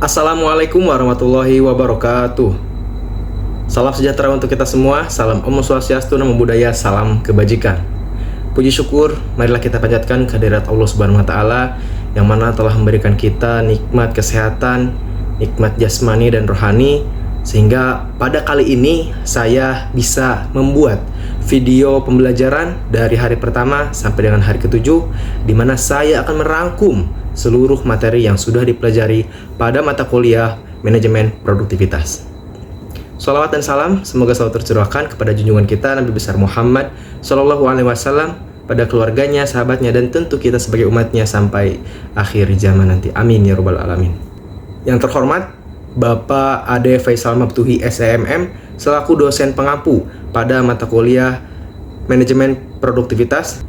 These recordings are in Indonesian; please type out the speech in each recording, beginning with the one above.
Assalamualaikum warahmatullahi wabarakatuh. Salam sejahtera untuk kita semua. Salam Om Swastiastu, Namo Buddhaya, salam kebajikan. Puji syukur, marilah kita panjatkan kehadirat Allah Subhanahu wa Ta'ala yang mana telah memberikan kita nikmat kesehatan, nikmat jasmani dan rohani, sehingga pada kali ini saya bisa membuat video pembelajaran dari hari pertama sampai dengan hari ke-7, di mana saya akan merangkum seluruh materi yang sudah dipelajari pada mata kuliah Manajemen Produktivitas. Shalawat dan salam semoga selalu tercurahkan kepada junjungan kita Nabi besar Muhammad Sallallahu Alaihi Wasallam, pada keluarganya, sahabatnya, dan tentu kita sebagai umatnya sampai akhir zaman nanti. Amin ya Rabbal Alamin. Yang terhormat Bapak Ade Faisal Mabtuhi SEMM selaku dosen pengampu pada mata kuliah Manajemen Produktivitas,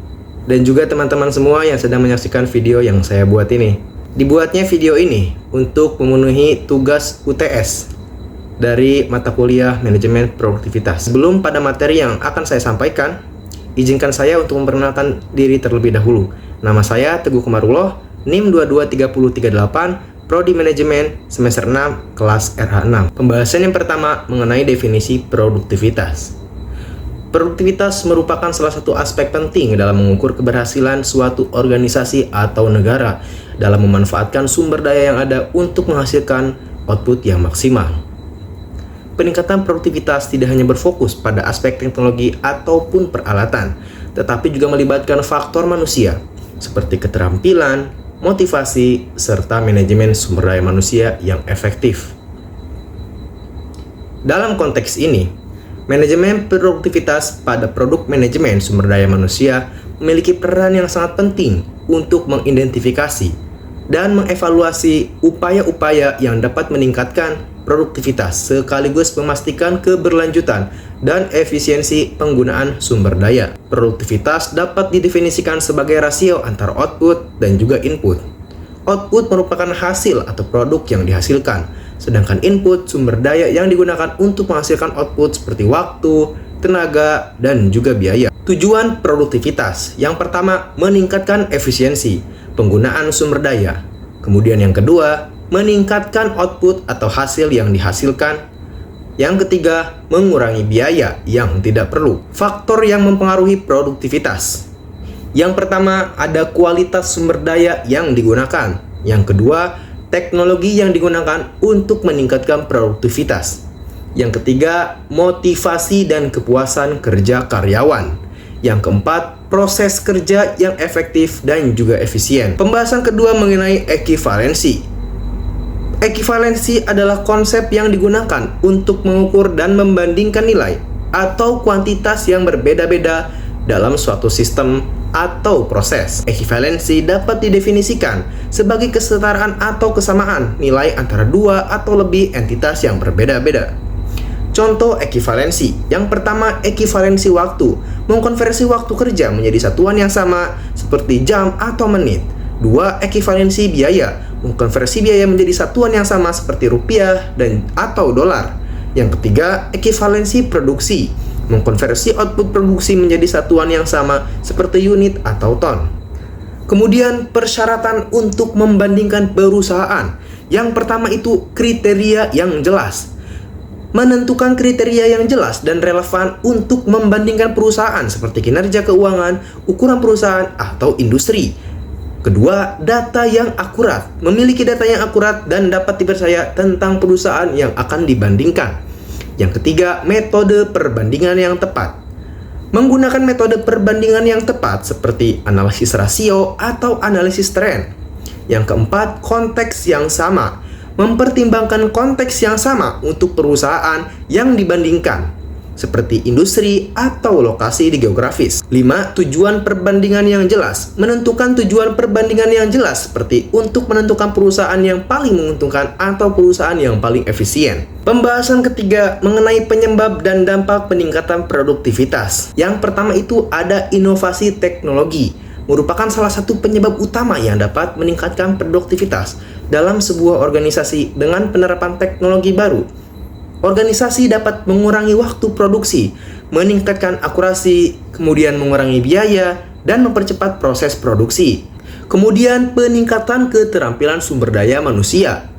dan juga teman-teman semua yang sedang menyaksikan video yang saya buat ini. Dibuatnya video ini untuk memenuhi tugas UTS dari mata kuliah Manajemen Produktivitas. Sebelum pada materi yang akan saya sampaikan, izinkan saya untuk memperkenalkan diri terlebih dahulu. Nama saya Teguh Komarullah, NIM 223038, Prodi Manajemen semester 6, kelas RH6. Pembahasan yang pertama mengenai definisi produktivitas. Produktivitas merupakan salah satu aspek penting dalam mengukur keberhasilan suatu organisasi atau negara dalam memanfaatkan sumber daya yang ada untuk menghasilkan output yang maksimal. Peningkatan produktivitas tidak hanya berfokus pada aspek teknologi ataupun peralatan, tetapi juga melibatkan faktor manusia seperti keterampilan, motivasi, serta manajemen sumber daya manusia yang efektif. Dalam konteks ini, manajemen produktivitas pada produk manajemen sumber daya manusia memiliki peran yang sangat penting untuk mengidentifikasi dan mengevaluasi upaya-upaya yang dapat meningkatkan produktivitas sekaligus memastikan keberlanjutan dan efisiensi penggunaan sumber daya. Produktivitas dapat didefinisikan sebagai rasio antara output dan juga input. Output merupakan hasil atau produk yang dihasilkan, sedangkan input sumber daya yang digunakan untuk menghasilkan output seperti waktu, tenaga, dan juga biaya. Tujuan produktivitas yang pertama, meningkatkan efisiensi penggunaan sumber daya. Kemudian yang kedua, meningkatkan output atau hasil yang dihasilkan. Yang ketiga, mengurangi biaya yang tidak perlu. Faktor yang mempengaruhi produktivitas. Yang pertama, ada kualitas sumber daya yang digunakan. Yang kedua, teknologi yang digunakan untuk meningkatkan produktivitas. Yang ketiga, motivasi dan kepuasan kerja karyawan. Yang keempat, proses kerja yang efektif dan juga efisien. Pembahasan kedua mengenai ekivalensi. Ekivalensi adalah konsep yang digunakan untuk mengukur dan membandingkan nilai atau kuantitas yang berbeda-beda dalam suatu sistem atau proses. Ekivalensi dapat didefinisikan sebagai kesetaraan atau kesamaan nilai antara dua atau lebih entitas yang berbeda-beda. Contoh ekivalensi. Yang pertama, ekivalensi waktu. Mengkonversi waktu kerja menjadi satuan yang sama seperti jam atau menit. Dua, ekivalensi biaya. Mengkonversi biaya menjadi satuan yang sama seperti rupiah dan atau dolar. Yang ketiga, ekivalensi produksi. Mengkonversi output produksi menjadi satuan yang sama seperti unit atau ton. Kemudian persyaratan untuk membandingkan perusahaan. Yang pertama itu kriteria yang jelas. Menentukan kriteria yang jelas dan relevan untuk membandingkan perusahaan seperti kinerja keuangan, ukuran perusahaan, atau industri. Kedua, data yang akurat. Memiliki data yang akurat dan dapat dipercaya tentang perusahaan yang akan dibandingkan. Yang ketiga, metode perbandingan yang tepat. Menggunakan metode perbandingan yang tepat seperti analisis rasio atau analisis tren. Yang keempat, konteks yang sama. Mempertimbangkan konteks yang sama untuk perusahaan yang dibandingkan seperti industri atau lokasi di geografis. 5. Tujuan perbandingan yang jelas. Menentukan tujuan perbandingan yang jelas seperti untuk menentukan perusahaan yang paling menguntungkan atau perusahaan yang paling efisien. Pembahasan ketiga mengenai penyebab dan dampak peningkatan produktivitas. Yang pertama itu ada inovasi teknologi. Merupakan salah satu penyebab utama yang dapat meningkatkan produktivitas dalam sebuah organisasi dengan penerapan teknologi baru. Organisasi dapat mengurangi waktu produksi, meningkatkan akurasi, kemudian mengurangi biaya, dan mempercepat proses produksi. Kemudian peningkatan keterampilan sumber daya manusia.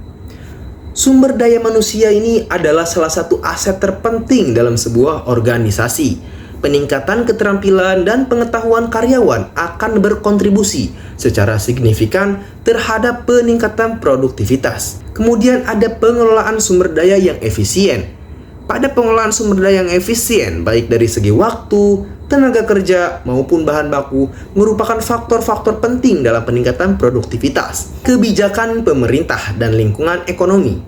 Sumber daya manusia ini adalah salah satu aset terpenting dalam sebuah organisasi. Peningkatan keterampilan dan pengetahuan karyawan akan berkontribusi secara signifikan terhadap peningkatan produktivitas. Kemudian ada pengelolaan sumber daya yang efisien. Pada pengelolaan sumber daya yang efisien, baik dari segi waktu, tenaga kerja, maupun bahan baku, merupakan faktor-faktor penting dalam peningkatan produktivitas. Kebijakan pemerintah dan lingkungan ekonomi.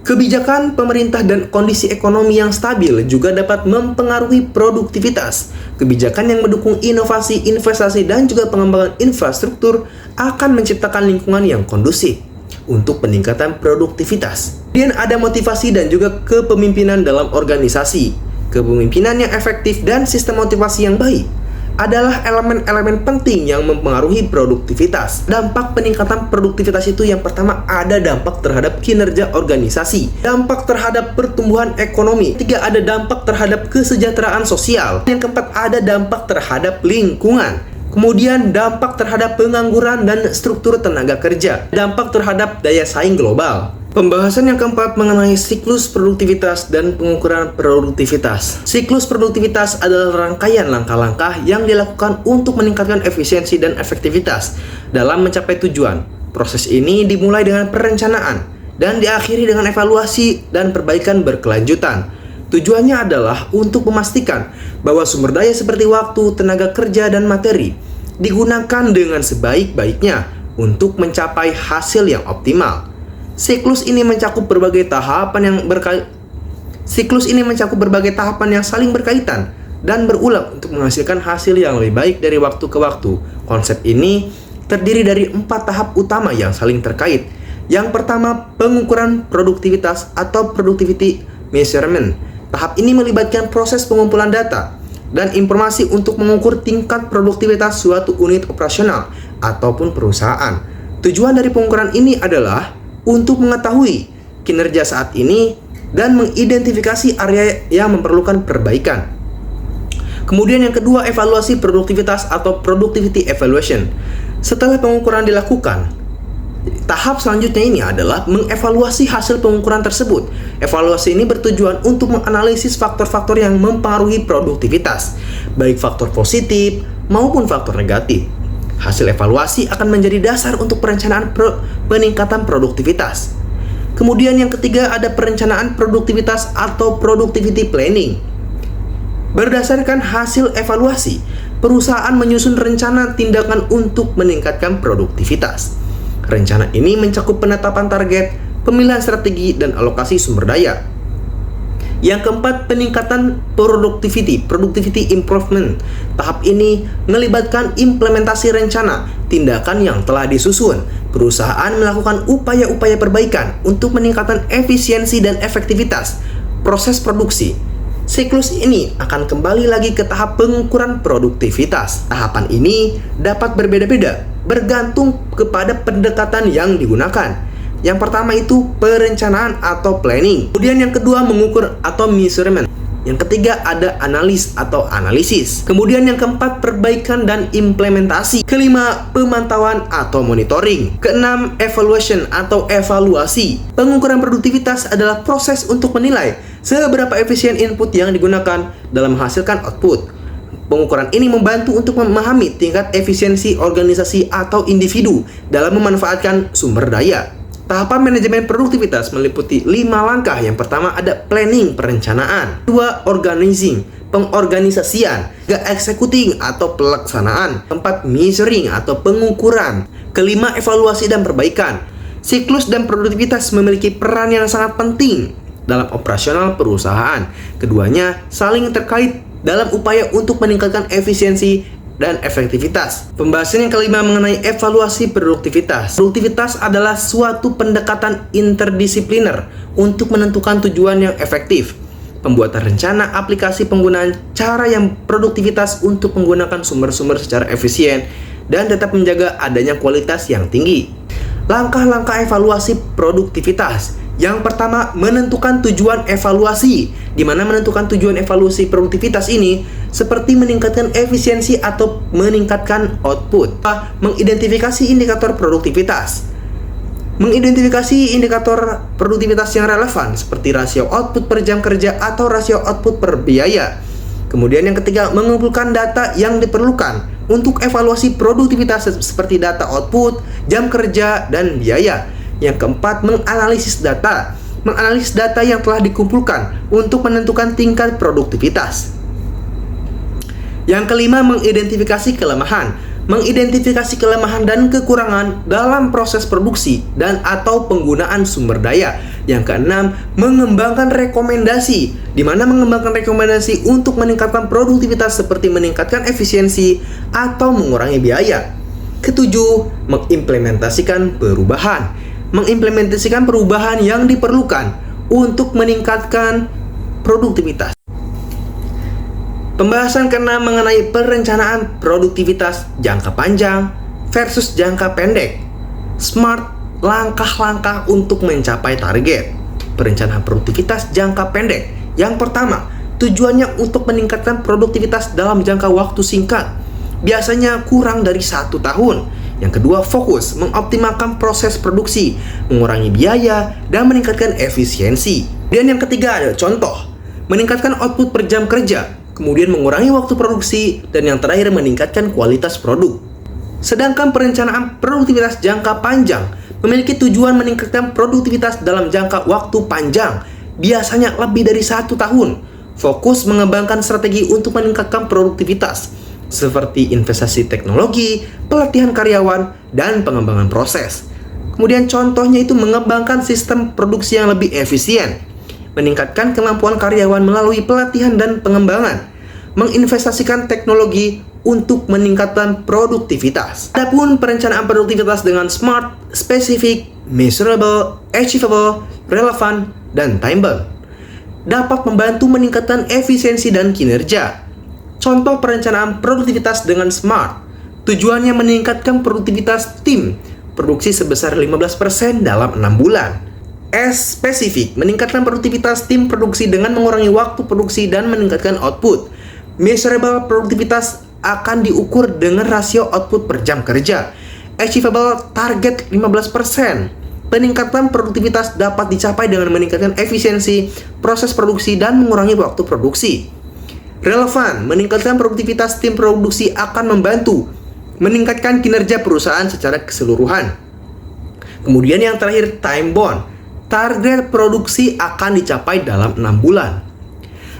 Kebijakan pemerintah dan kondisi ekonomi yang stabil juga dapat mempengaruhi produktivitas. Kebijakan yang mendukung inovasi, investasi, dan juga pengembangan infrastruktur akan menciptakan lingkungan yang kondusif untuk peningkatan produktivitas. Kemudian ada motivasi dan juga kepemimpinan dalam organisasi. Kepemimpinan yang efektif dan sistem motivasi yang baik adalah elemen-elemen penting yang mempengaruhi produktivitas. Dampak peningkatan produktivitas itu yang pertama ada dampak terhadap kinerja organisasi, dampak terhadap pertumbuhan ekonomi, ketiga ada dampak terhadap kesejahteraan sosial, yang keempat ada dampak terhadap lingkungan, kemudian dampak terhadap pengangguran dan struktur tenaga kerja, dampak terhadap daya saing global. Pembahasan yang keempat mengenai siklus produktivitas dan pengukuran produktivitas. Siklus produktivitas adalah rangkaian langkah-langkah yang dilakukan untuk meningkatkan efisiensi dan efektivitas dalam mencapai tujuan. Proses ini dimulai dengan perencanaan dan diakhiri dengan evaluasi dan perbaikan berkelanjutan. Tujuannya adalah untuk memastikan bahwa sumber daya seperti waktu, tenaga kerja, dan materi digunakan dengan sebaik-baiknya untuk mencapai hasil yang optimal. Siklus ini mencakup berbagai tahapan yang saling berkaitan dan berulang untuk menghasilkan hasil yang lebih baik dari waktu ke waktu. Konsep ini terdiri dari 4 tahap utama yang saling terkait. Yang pertama, pengukuran produktivitas atau productivity measurement. Tahap ini melibatkan proses pengumpulan data dan informasi untuk mengukur tingkat produktivitas suatu unit operasional ataupun perusahaan. Tujuan dari pengukuran ini adalah untuk mengetahui kinerja saat ini dan mengidentifikasi area yang memerlukan perbaikan. Kemudian yang kedua, evaluasi produktivitas atau productivity evaluation. Setelah pengukuran dilakukan, tahap selanjutnya ini adalah mengevaluasi hasil pengukuran tersebut. Evaluasi ini bertujuan untuk menganalisis faktor-faktor yang mempengaruhi produktivitas, baik faktor positif maupun faktor negatif. Hasil evaluasi akan menjadi dasar untuk perencanaan peningkatan produktivitas. Kemudian yang ketiga ada perencanaan produktivitas atau productivity planning. Berdasarkan hasil evaluasi, perusahaan menyusun rencana tindakan untuk meningkatkan produktivitas. Rencana ini mencakup penetapan target, pemilihan strategi, dan alokasi sumber daya. Yang keempat, peningkatan productivity improvement. Tahap ini melibatkan implementasi rencana tindakan yang telah disusun. Perusahaan melakukan upaya-upaya perbaikan untuk meningkatkan efisiensi dan efektivitas proses produksi. Siklus ini akan kembali lagi ke tahap pengukuran produktivitas. Tahapan ini dapat berbeda-beda bergantung kepada pendekatan yang digunakan. Yang pertama itu perencanaan atau planning. Kemudian yang kedua mengukur atau measurement. Yang ketiga ada analis atau analisis. Kemudian yang keempat perbaikan dan implementasi. Kelima pemantauan atau monitoring. Keenam evaluation atau evaluasi. Pengukuran produktivitas adalah proses untuk menilai seberapa efisien input yang digunakan dalam menghasilkan output. Pengukuran ini membantu untuk memahami tingkat efisiensi organisasi atau individu dalam memanfaatkan sumber daya. Tahapan manajemen produktivitas meliputi 5 langkah. Yang pertama ada planning, perencanaan. 2, organizing, pengorganisasian. 3, executing atau pelaksanaan. 4, measuring atau pengukuran. Kelima, evaluasi dan perbaikan. Siklus dan produktivitas memiliki peran yang sangat penting dalam operasional perusahaan. Keduanya saling terkait dalam upaya untuk meningkatkan efisiensi dan efektivitas. Pembahasan yang kelima mengenai evaluasi produktivitas. Produktivitas adalah suatu pendekatan interdisipliner untuk menentukan tujuan yang efektif. Pembuatan rencana aplikasi penggunaan cara yang produktivitas untuk menggunakan sumber-sumber secara efisien dan tetap menjaga adanya kualitas yang tinggi. Langkah-langkah evaluasi produktivitas. Yang pertama, menentukan tujuan evaluasi, di mana menentukan tujuan evaluasi produktivitas ini seperti meningkatkan efisiensi atau meningkatkan output. Mengidentifikasi indikator produktivitas. Mengidentifikasi indikator produktivitas yang relevan seperti rasio output per jam kerja atau rasio output per biaya. Kemudian yang ketiga, mengumpulkan data yang diperlukan untuk evaluasi produktivitas seperti data output, jam kerja, dan biaya. Yang keempat, menganalisis data. Menganalisis data yang telah dikumpulkan untuk menentukan tingkat produktivitas. Yang kelima, mengidentifikasi kelemahan. Mengidentifikasi kelemahan dan kekurangan dalam proses produksi dan atau penggunaan sumber daya. Yang keenam, mengembangkan rekomendasi, di mana mengembangkan rekomendasi untuk meningkatkan produktivitas seperti meningkatkan efisiensi atau mengurangi biaya. Ketujuh, mengimplementasikan perubahan. Mengimplementasikan perubahan yang diperlukan untuk meningkatkan produktivitas. Pembahasan ke-6 mengenai perencanaan produktivitas jangka panjang versus jangka pendek. SMART, langkah-langkah untuk mencapai target. Perencanaan produktivitas jangka pendek. Yang pertama, tujuannya untuk meningkatkan produktivitas dalam jangka waktu singkat, biasanya kurang dari 1 tahun. Yang kedua, fokus mengoptimalkan proses produksi, mengurangi biaya, dan meningkatkan efisiensi. Dan yang ketiga ada contoh, meningkatkan output per jam kerja, kemudian mengurangi waktu produksi, dan yang terakhir meningkatkan kualitas produk. Sedangkan perencanaan produktivitas jangka panjang memiliki tujuan meningkatkan produktivitas dalam jangka waktu panjang, biasanya lebih dari 1 tahun. Fokus mengembangkan strategi untuk meningkatkan produktivitas, seperti investasi teknologi, pelatihan karyawan, dan pengembangan proses. Kemudian contohnya itu mengembangkan sistem produksi yang lebih efisien, meningkatkan kemampuan karyawan melalui pelatihan dan pengembangan, menginvestasikan teknologi untuk meningkatkan produktivitas. Adapun perencanaan produktivitas dengan SMART, specific, measurable, achievable, relevant, dan time-bound, dapat membantu meningkatkan efisiensi dan kinerja. Contoh perencanaan produktivitas dengan SMART, tujuannya meningkatkan produktivitas tim produksi sebesar 15% dalam 6 bulan. S spesifik, meningkatkan produktivitas tim produksi dengan mengurangi waktu produksi dan meningkatkan output. Measurable, produktivitas akan diukur dengan rasio output per jam kerja. Achievable, target 15%. Peningkatan produktivitas dapat dicapai dengan meningkatkan efisiensi proses produksi dan mengurangi waktu produksi. Relevan, meningkatkan produktivitas tim produksi akan membantu meningkatkan kinerja perusahaan secara keseluruhan. Kemudian yang terakhir, time bound, target produksi akan dicapai dalam 6 bulan.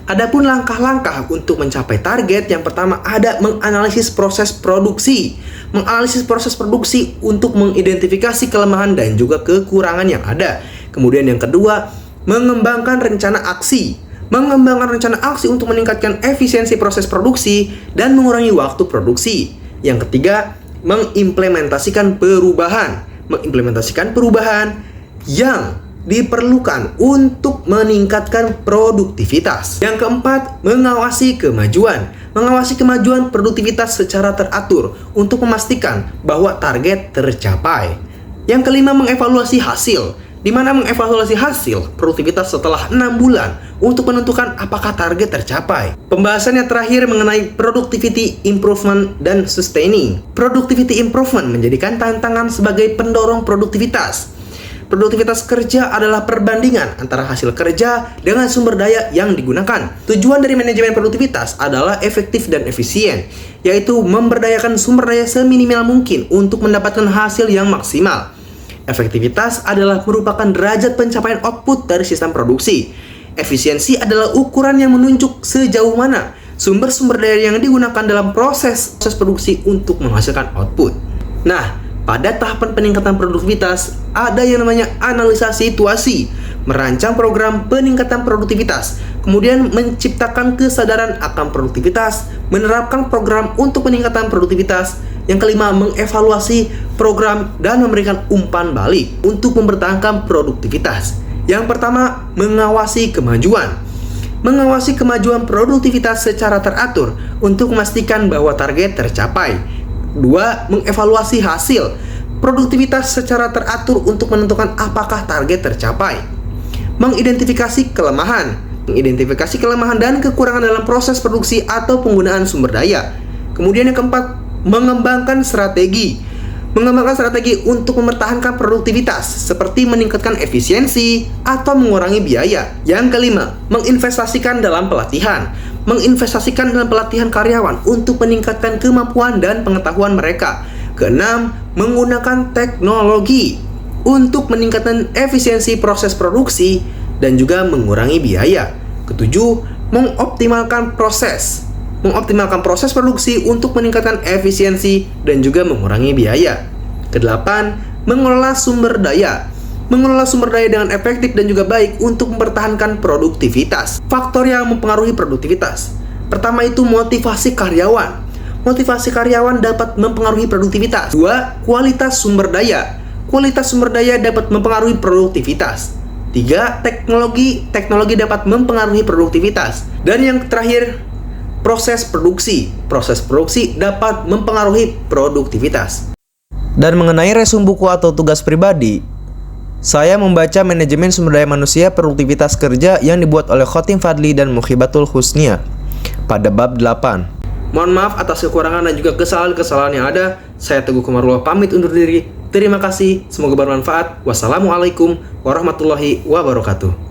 Adapun langkah-langkah untuk mencapai target, yang pertama ada menganalisis proses produksi. Menganalisis proses produksi untuk mengidentifikasi kelemahan dan juga kekurangan yang ada. Kemudian yang kedua, mengembangkan rencana aksi. Mengembangkan rencana aksi untuk meningkatkan efisiensi proses produksi dan mengurangi waktu produksi. Yang ketiga, mengimplementasikan perubahan. Mengimplementasikan perubahan yang diperlukan untuk meningkatkan produktivitas. Yang keempat, mengawasi kemajuan. Mengawasi kemajuan produktivitas secara teratur untuk memastikan bahwa target tercapai. Yang kelima, mengevaluasi hasil, di mana mengevaluasi hasil produktivitas setelah 6 bulan untuk menentukan apakah target tercapai. Pembahasan yang terakhir mengenai productivity improvement dan sustaining. Productivity improvement menjadikan tantangan sebagai pendorong produktivitas. Produktivitas kerja adalah perbandingan antara hasil kerja dengan sumber daya yang digunakan. Tujuan dari manajemen produktivitas adalah efektif dan efisien, yaitu memberdayakan sumber daya seminimal mungkin untuk mendapatkan hasil yang maksimal. Efektivitas adalah merupakan derajat pencapaian output dari sistem produksi. Efisiensi adalah ukuran yang menunjuk sejauh mana sumber-sumber daya yang digunakan dalam proses produksi untuk menghasilkan output. Nah, pada tahapan peningkatan produktivitas, ada yang namanya analisa situasi, merancang program peningkatan produktivitas, kemudian menciptakan kesadaran akan produktivitas, menerapkan program untuk peningkatan produktivitas. Yang kelima, mengevaluasi program dan memberikan umpan balik untuk mempertahankan produktivitas. Yang pertama, mengawasi kemajuan. Mengawasi kemajuan produktivitas secara teratur untuk memastikan bahwa target tercapai. 2. Mengevaluasi hasil produktivitas secara teratur untuk menentukan apakah target tercapai. Mengidentifikasi kelemahan. Mengidentifikasi kelemahan dan kekurangan dalam proses produksi atau penggunaan sumber daya. Kemudian yang keempat, mengembangkan strategi. Mengembangkan strategi untuk mempertahankan produktivitas seperti meningkatkan efisiensi atau mengurangi biaya. Yang kelima, menginvestasikan dalam pelatihan. Menginvestasikan dalam pelatihan karyawan untuk meningkatkan kemampuan dan pengetahuan mereka. Keenam, menggunakan teknologi untuk meningkatkan efisiensi proses produksi dan juga mengurangi biaya. Ketujuh, mengoptimalkan proses produksi untuk meningkatkan efisiensi dan juga mengurangi biaya. Kedelapan, mengelola sumber daya. Mengelola sumber daya dengan efektif dan juga baik untuk mempertahankan produktivitas. Faktor yang mempengaruhi produktivitas. Pertama itu motivasi karyawan. Motivasi karyawan dapat mempengaruhi produktivitas. Dua, kualitas sumber daya. Kualitas sumber daya dapat mempengaruhi produktivitas. Tiga, teknologi dapat mempengaruhi produktivitas. Dan yang terakhir, proses produksi dapat mempengaruhi produktivitas. Dan mengenai resume buku atau tugas pribadi, saya membaca manajemen sumber daya manusia produktivitas kerja yang dibuat oleh Khotim Fadli dan Mukhibatul Husnia pada bab 8. Mohon maaf atas kekurangan dan juga kesalahan-kesalahan yang ada. Saya Teguh Komarullah pamit undur diri. Terima kasih, semoga bermanfaat. Wassalamualaikum warahmatullahi wabarakatuh.